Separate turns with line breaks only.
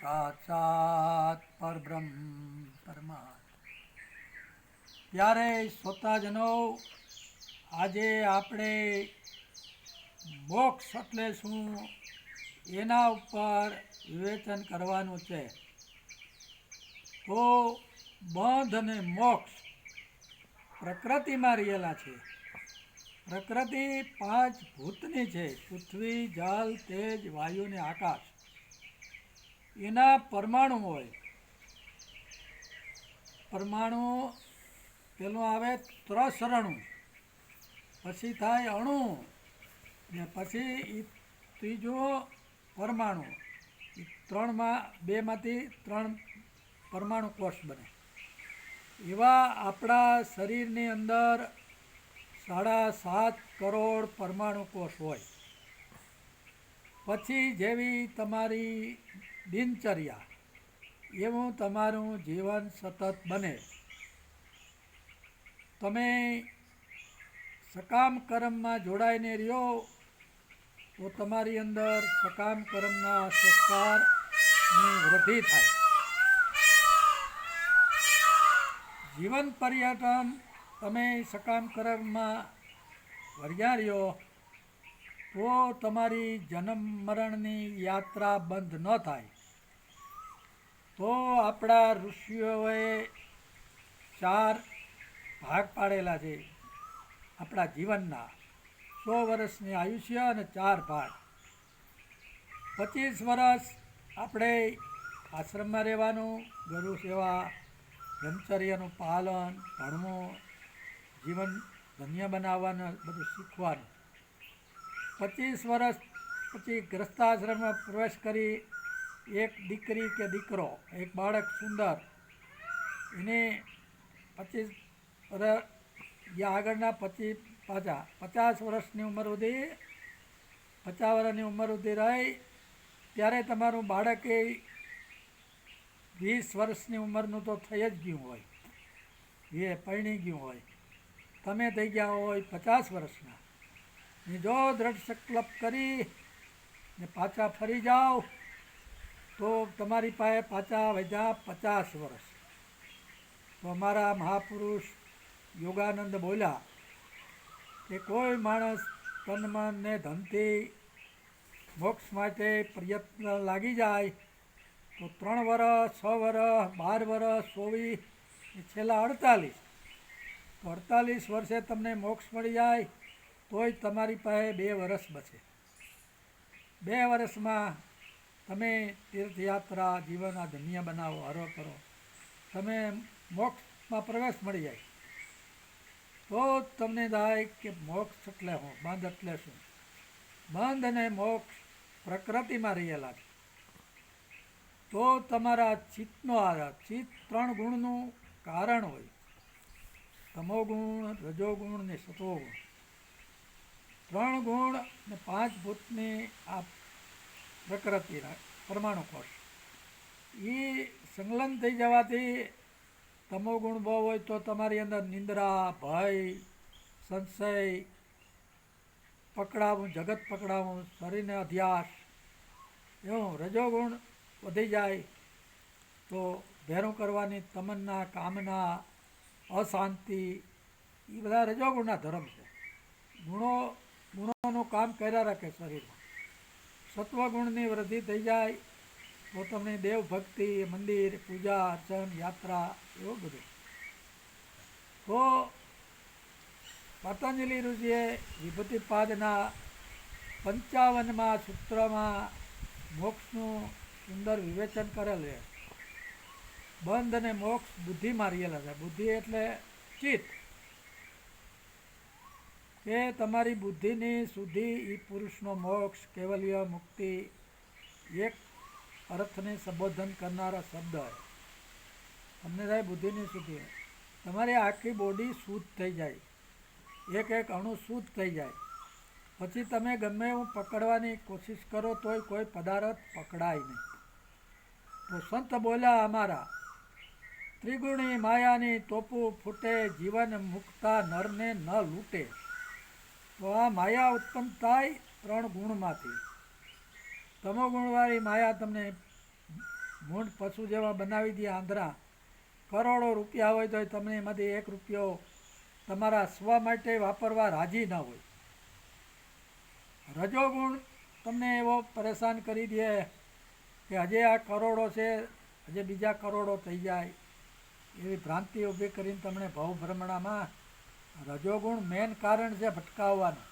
સાક્ષાત પરબ્રહ્મ પરમાત્મા। ત્યારે શ્રોતાજનો, આજે આપણે મોક્ષ એટલે શું એના ઉપર વિવેચન કરવાનું છે। તો બંધ અને મોક્ષ પ્રકૃતિમાં રહેલા છે। પ્રકૃતિ 5 ભૂતની છે, પૃથ્વી, જલ, તેજ, વાયુ ને આકાશ। એના પરમાણુ હોય। પરમાણુ પેલું આવે ત્રસરણુ, પછી થાય અણુ, ને પછી ત્રીજું પરમાણુ। બેમાંથી 3 પરમાણુ કોષ બને। એવા આપણા શરીરની અંદર 7.5 કરોડ પરમાણુ કોષ હોય। પછી જેવી તમારી દિનચર્યા એવું તમારું જીવન સતત બને। તમે સકામ કર્મમાં જોડાઈને રહ્યો તો તમારી અંદર સકામ કર્મના સંસ્કારની વૃદ્ધિ થાય। જીવન પર્યટન તમે સકામ કર્મમાં વર્યા રહ્યો તો તમારી જન્મ મરણની યાત્રા બંધ ન થાય। તો આપણા ઋષિઓએ 4 ભાગ પાડેલા છે આપણા જીવનના। 100 વર્ષની આયુષ્ય અને 4 ભાગ। 25 વર્ષ આપણે આશ્રમમાં રહેવાનું, ગુરુ સેવા, બ્રહ્મચર્યનું પાલન, ભણવું, જીવન ધન્ય બનાવવાનું, બધું શીખવાનું। 25 વર્ષ પછી ગ્રસ્તાશ્રમમાં પ્રવેશ કરી એક દીકરી કે દીકરો, એક બાળક સુંદર, એને 25 વર્ષ યા આગળના 50 વર્ષની ઉંમર સુધી 50 વર્ષની ઉંમર સુધી રહી ત્યારે તમારું બાળક એ 20 વર્ષની ઉંમરનું તો થઈ જ ગયું હોય, એ પરણી ગયું હોય। તમે થઈ ગયા હોય 50 વર્ષના, ને જો દ્રઢ સંકલ્પ કરી ને પાછા ફરી જાઓ તો તમારી પાસે પાછા વધ્યા 50 વર્ષ। તો અમારા મહાપુરુષ યોગાનંદ બોલ્યા કે કોઈ માણસ તન મન ને ધનથી મોક્ષ માટે પ્રયત્ન લાગી જાય તો 3 વર્ષ, 6 વર્ષ, 12 વર્ષ, 24 ને છેલ્લા 48, તો 48 વર્ષે તમને મોક્ષ મળી જાય તોય તમારી પાસે 2 વર્ષ બચે। 2 વર્ષમાં તમે તીર્થયાત્રા જીવન આ ધન્ય બનાવો, હરો કરો, તમે મોક્ષમાં પ્રવેશ મળી જાય। તો તમને થાય કે મોક્ષ એટલે શું, બંધ એટલે શું? બંધ અને મોક્ષ પ્રકૃતિમાં રહેલા છે। તો તમારા ચિત્તનો આધાર, ચિત્ત 3 ગુણનું કારણ હોય, તમોગુણ, રજોગુણ ને સતોગુણ। 3 ગુણ ને 5 ભૂતની આ પ્રકૃતિના પરમાણુ કોષ, એ સંલગ્ન થઈ જવાથી તમોગુણ બહુ હોય તો તમારી અંદર નિંદ્રા, ભય, સંશય, પકડાવું, જગત પકડાવું, શરીરને અધ્યાસ, એવું રજોગુણ વધી જાય તો ભેરું કરવાની તમન્ના, કામના, અશાંતિ, એ બધા રજોગુણના ધર્મ છે। ગુણોનું કામ કર્યા રાખે શરીરમાં। સત્વગુણની વૃદ્ધિ થઈ જાય તો તમને દેવ ભક્તિ, મંદિર, પૂજા અર્ચન, યાત્રા, એવું બધું। તો પતંજલિ ઋષિએ વિભૂતિપાદના 55મા સૂત્રમાં મોક્ષનું સુંદર વિવેચન કરેલ છે। બંધ અને મોક્ષ બુદ્ધિમાં રહેલા છે। બુદ્ધિ એટલે ચિત્ત, કે તમારી બુદ્ધિની શુદ્ધિ એ પુરુષનો મોક્ષ, કેવલ્ય, મુક્તિ, એક અર્થને સંબોધન કરનારા શબ્દ હોય। તમને થાય બુદ્ધિની શુદ્ધિ, તમારી આખી બોડી શુદ્ધ થઈ જાય, એક એક અણુ શુદ્ધ થઈ જાય, પછી તમે ગમે એવું પકડવાની કોશિશ કરો તોય કોઈ પદાર્થ પકડાય નહીં। તો સંત બોલ્યા અમારા, ત્રિગુણી માયાની તોપું ફૂટે, જીવન મુક્તા નરને ન લૂટે। તો આ માયા ઉત્પન્ન થાય 3 ગુણમાંથી। તમોગુણવાળી માયા તમને મૂંઢ પશુ જેવા બનાવી દે આંધળા. કરોડો રૂપિયા હોય તો તમને એમાંથી 1 રૂપિયો તમારા સ્વ માટે વાપરવા રાજી ના હોય. રજોગુણ તમને એવો પરેશાન કરી દે કે હજે આ કરોડો છે, હજે બીજા કરોડો થઈ જાય, એવી ભ્રાંતિ ઊભી કરીને તમને ભવભ્રમણામાં રજોગુણ મેન કારણ છે ભટકાવવાનું.